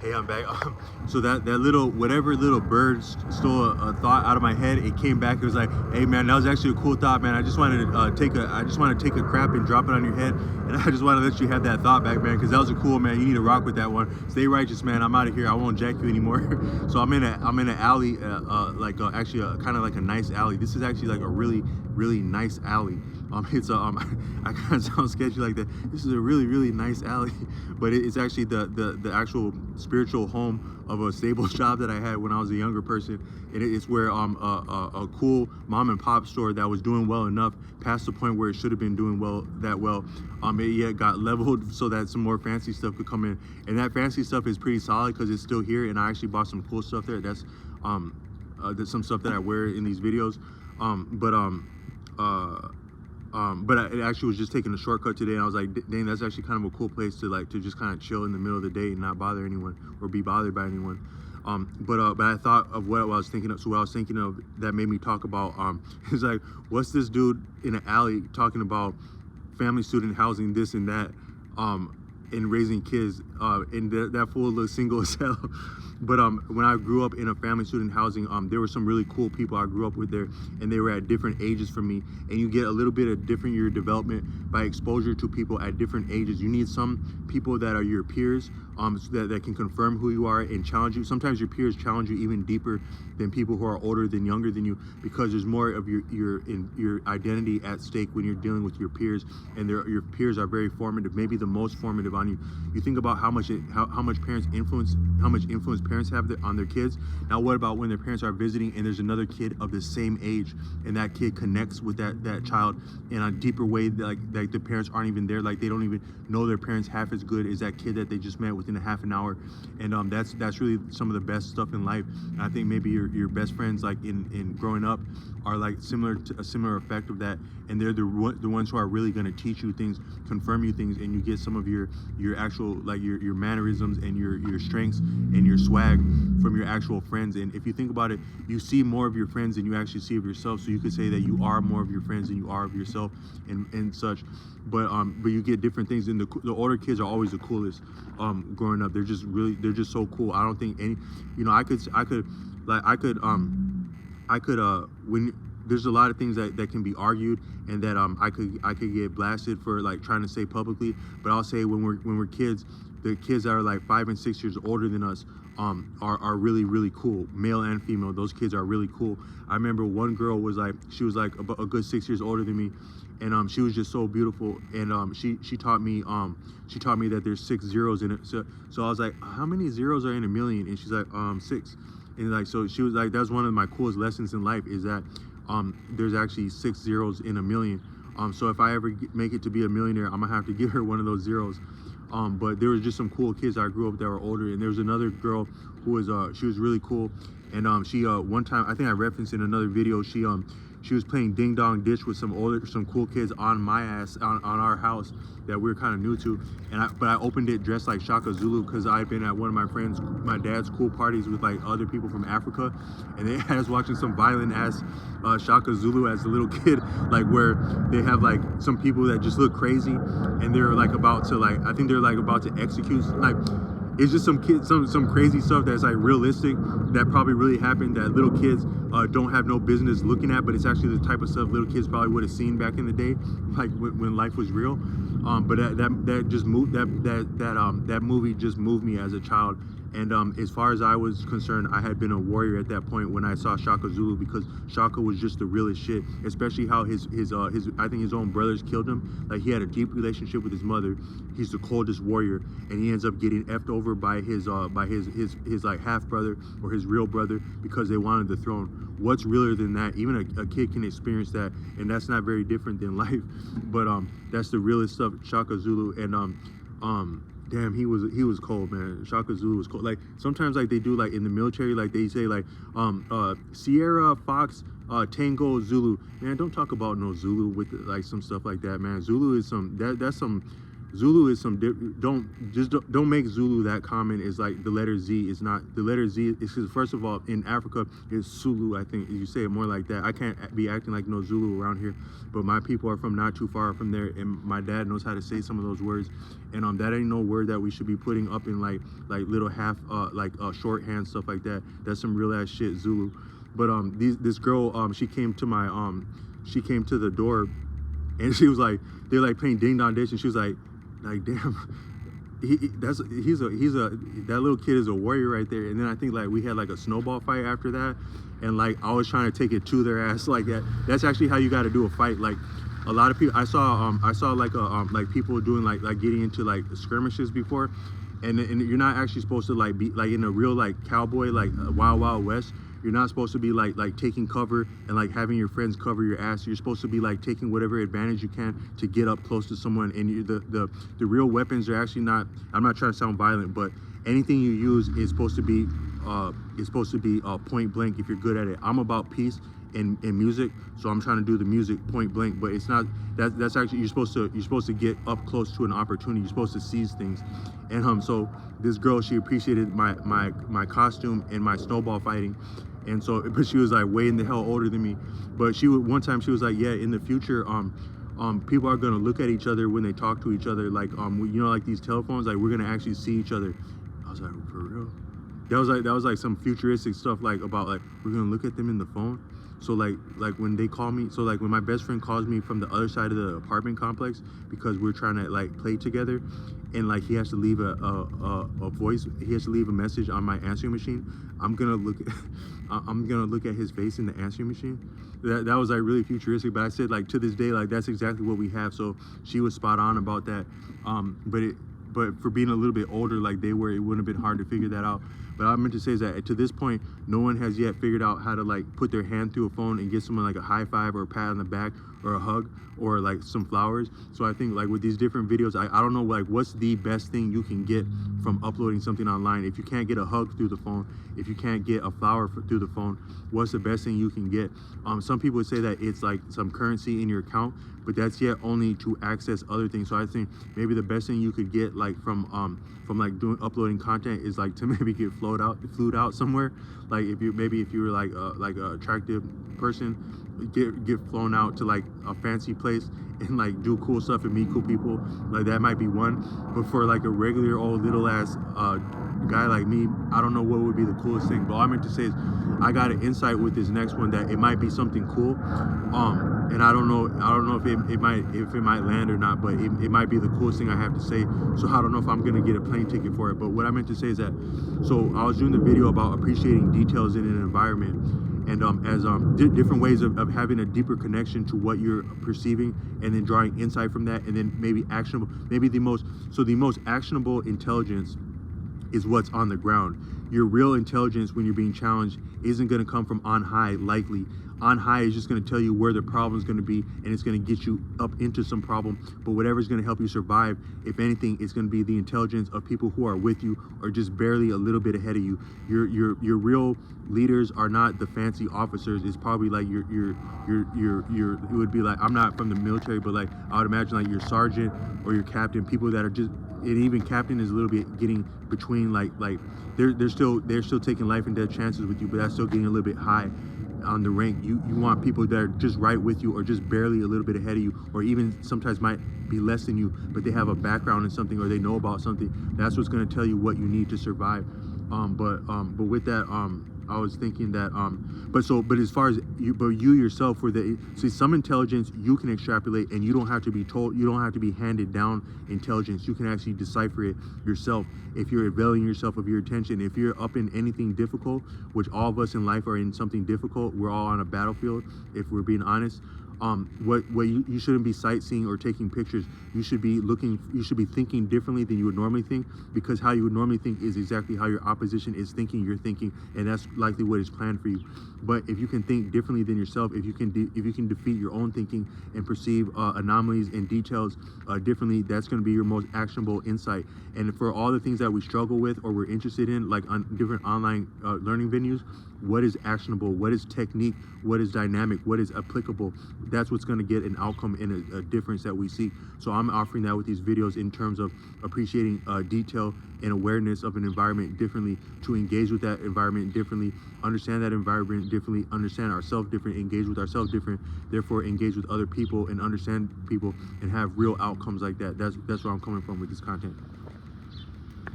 Hey, I'm back. So that little, whatever little bird stole a thought out of my head, it came back. It was like, hey man, that was actually a cool thought, man. I just wanted to take a crap and drop it on your head, and I just want to let you have that thought back, man, because that was a cool, man. You need to rock with that one. Stay righteous, man. I'm out of here. I won't jack you anymore. So I'm in an alley, actually kind of like a nice alley. This is actually like a really nice alley. It's I kind of sound sketchy like that. This is a really nice alley, but it's actually the actual spiritual home of a stable shop that I had when I was a younger person, and it's where a cool mom and pop store that was doing well enough past the point where it should have been doing well, it got leveled so that some more fancy stuff could come in, and that fancy stuff is pretty solid because it's still here, and I actually bought some cool stuff there. That's some stuff that I wear in these videos, but it actually was just taking a shortcut today, and I was like, dang, that's actually kind of a cool place to just kind of chill in the middle of the day and not bother anyone or be bothered by anyone. But I thought of what I was thinking of. So what I was thinking of that made me talk about is like, what's this dude in an alley talking about family student housing, this and that, and raising kids, and that fool looks single as hell. But when I grew up in a family student housing, there were some really cool people I grew up with there, and they were at different ages from me. And you get a little bit of different year development by exposure to people at different ages. You need some people that are your peers, so that can confirm who you are and challenge you. Sometimes your peers challenge you even deeper than people who are older than younger than you, because there's more of your identity at stake when you're dealing with your peers, and your peers are very formative, maybe the most formative on you. You think about how much influence parents have on their kids. Now what about when their parents are visiting and there's another kid of the same age, and that kid connects with that child in a deeper way, like the parents aren't even there, like they don't even know their parents half as good as that kid that they just met within a half an hour. And that's really some of the best stuff in life. And I think maybe your best friends, like in growing up, are like a similar effect of that, and they're the ones who are really going to teach you things, confirm you things, and you get some of your actual, like your mannerisms and your strengths and your swag from your actual friends. And if you think about it, you see more of your friends than you actually see of yourself, so you could say that you are more of your friends than you are of yourself, and such. But you get different things, and the older kids are always the coolest. Growing up, they're just so cool. I don't think any, when there's a lot of things that can be argued, and that I could get blasted for like trying to say publicly, but I'll say when we're kids, the kids that are like 5 and 6 years older than us are really cool, male and female. Those kids are really cool. I remember one girl was like a good 6 years older than me, and she was just so beautiful, and she taught me that there's 6 zeros in it. So I was like, how many zeros are in a million? And she's like, 6. And like, so she was like, that's one of my coolest lessons in life, is that there's actually 6 zeros in a million. So if I ever make it to be a millionaire, I'm gonna have to give her one of those zeros. But there was just some cool kids I grew up that were older, and there was another girl who was she was really cool, and she one time, I think I referenced in another video, she was playing ding dong ditch with some cool kids on our house that we were kind of new to, but I opened it dressed like Shaka Zulu, because I had been at one of my dad's cool parties with like other people from Africa, and they had us watching some violent ass Shaka Zulu as a little kid, like where they have like some people that just look crazy, and they're like about to execute, like it's just some kids, some crazy stuff that's like realistic, that probably really happened, that little kids don't have no business looking at, but it's actually the type of stuff little kids probably would have seen back in the day, like when life was real. But that just moved, that movie just moved me as a child. And as far as I was concerned, I had been a warrior at that point when I saw Shaka Zulu, because Shaka was just the realest shit. Especially how his I think his own brothers killed him. Like, he had a deep relationship with his mother. He's the coldest warrior, and he ends up getting effed over by his like half brother or his real brother, because they wanted the throne. What's realer than that? Even a kid can experience that, and that's not very different than life. But that's the realest stuff, Shaka Zulu. And damn, he was cold, man. Shaka Zulu was cold. Like, sometimes, like, they do, like, in the military, like, they say, like, Sierra, Fox, Tango, Zulu. Man, don't talk about no Zulu with, like, some stuff like that, man. Zulu is that's some Zulu is some don't make Zulu that common. Is like the letter Z is not the letter Z. Is because first of all, in Africa it's Sulu. I think you say it more like that. I can't be acting like no Zulu around here, but my people are from not too far from there, and my dad knows how to say some of those words. And that ain't no word that we should be putting up in like little half shorthand stuff like that. That's some real ass shit, Zulu. But this girl she came to the door, and she was like, they're like playing Ding Dong Ditch, and she was like damn, that little kid is a warrior right there. And then I think like we had like a snowball fight after that, and like I was trying to take it to their ass like that. That's actually how you got to do a fight. Like a lot of people, I saw like people doing like getting into like skirmishes before, and you're not actually supposed to like be like in a real like cowboy like Wild Wild West. You're not supposed to be like taking cover and like having your friends cover your ass. You're supposed to be like taking whatever advantage you can to get up close to someone. And the real weapons are actually not, I'm not trying to sound violent, but anything you use is supposed to be point blank if you're good at it. I'm about peace and music, so I'm trying to do the music point blank, but it's not that's actually you're supposed to get up close to an opportunity. You're supposed to seize things. And so this girl, she appreciated my costume and my snowball fighting. And so, but she was like way in the hell older than me. But one time she was like, yeah, in the future, people are gonna look at each other when they talk to each other, like you know, like these telephones, like we're gonna actually see each other. I was like, for real? That was like some futuristic stuff, like about like we're gonna look at them in the phone. So like when they call me, so like when my best friend calls me from the other side of the apartment complex because we're trying to like play together, and like he has to leave a voice, he has to leave a message on my answering machine. I'm gonna look at his face in the answering machine. That was like really futuristic, but I said like to this day, like that's exactly what we have. So she was spot on about that. But for being a little bit older like they were, it wouldn't have been hard to figure that out. But I meant to say is that to this point, no one has yet figured out how to like put their hand through a phone and get someone like a high five or a pat on the back or a hug or like some flowers. So I think like with these different videos, I don't know like what's the best thing you can get from uploading something online. If you can't get a hug through the phone, if you can't get a flower through the phone, what's the best thing you can get? Some people would say that it's like some currency in your account, but that's yet only to access other things. So I think maybe the best thing you could get like from like uploading content is like to maybe get flued out somewhere. Like if you were like a attractive person, get flown out to like a fancy place and like do cool stuff and meet cool people. Like that might be one. But for like a regular old little ass guy like me, I don't know what would be the coolest thing. But all I meant to say is I got an insight with this next one that it might be something cool. And I don't know if it might land or not, but it might be the coolest thing I have to say. So I don't know if I'm gonna get a plane ticket for it. But what I meant to say is that, so I was doing the video about appreciating details in an environment, and as different ways of having a deeper connection to what you're perceiving, and then drawing insight from that, and then maybe actionable, the most actionable intelligence is what's on the ground. Your real intelligence when you're being challenged isn't going to come from on high, likely. On high is just going to tell you where the problem is going to be, and it's going to get you up into some problem. But whatever is going to help you survive, if anything, it's going to be the intelligence of people who are with you or just barely a little bit ahead of you. Your real leaders are not the fancy officers. It's probably like it would be like, I'm not from the military, but like I would imagine like your sergeant or your captain, people that are just, and even captain is a little bit getting between like they're still taking life and death chances with you, but that's still getting a little bit high on the rank. You want people that are just right with you or just barely a little bit ahead of you, or even sometimes might be less than you, but they have a background in something or they know about something. That's what's going to tell you what you need to survive. But with that, I was thinking that but as far as you yourself, some intelligence you can extrapolate, and you don't have to be told, you don't have to be handed down intelligence. You can actually decipher it yourself if you're availing yourself of your attention. If you're up in anything difficult, which all of us in life are in something difficult, we're all on a battlefield if we're being honest. What you shouldn't be sightseeing or taking pictures. You should be thinking differently than you would normally think, because how you would normally think is exactly how your opposition is thinking you're thinking, and that's likely what is planned for you. But if you can think differently than yourself, if you can defeat your own thinking and perceive anomalies and details differently, that's going to be your most actionable insight. And for all the things that we struggle with or we're interested in, like on different online learning venues, what is actionable, what is technique, what is dynamic, what is applicable, that's what's going to get an outcome and a difference that we see. So I'm offering that with these videos in terms of appreciating detail and awareness of an environment differently, to engage with that environment differently, understand that environment differently, understand ourselves different, engage with ourselves different, therefore engage with other people and understand people and have real outcomes like that. That's where I'm coming from with this content.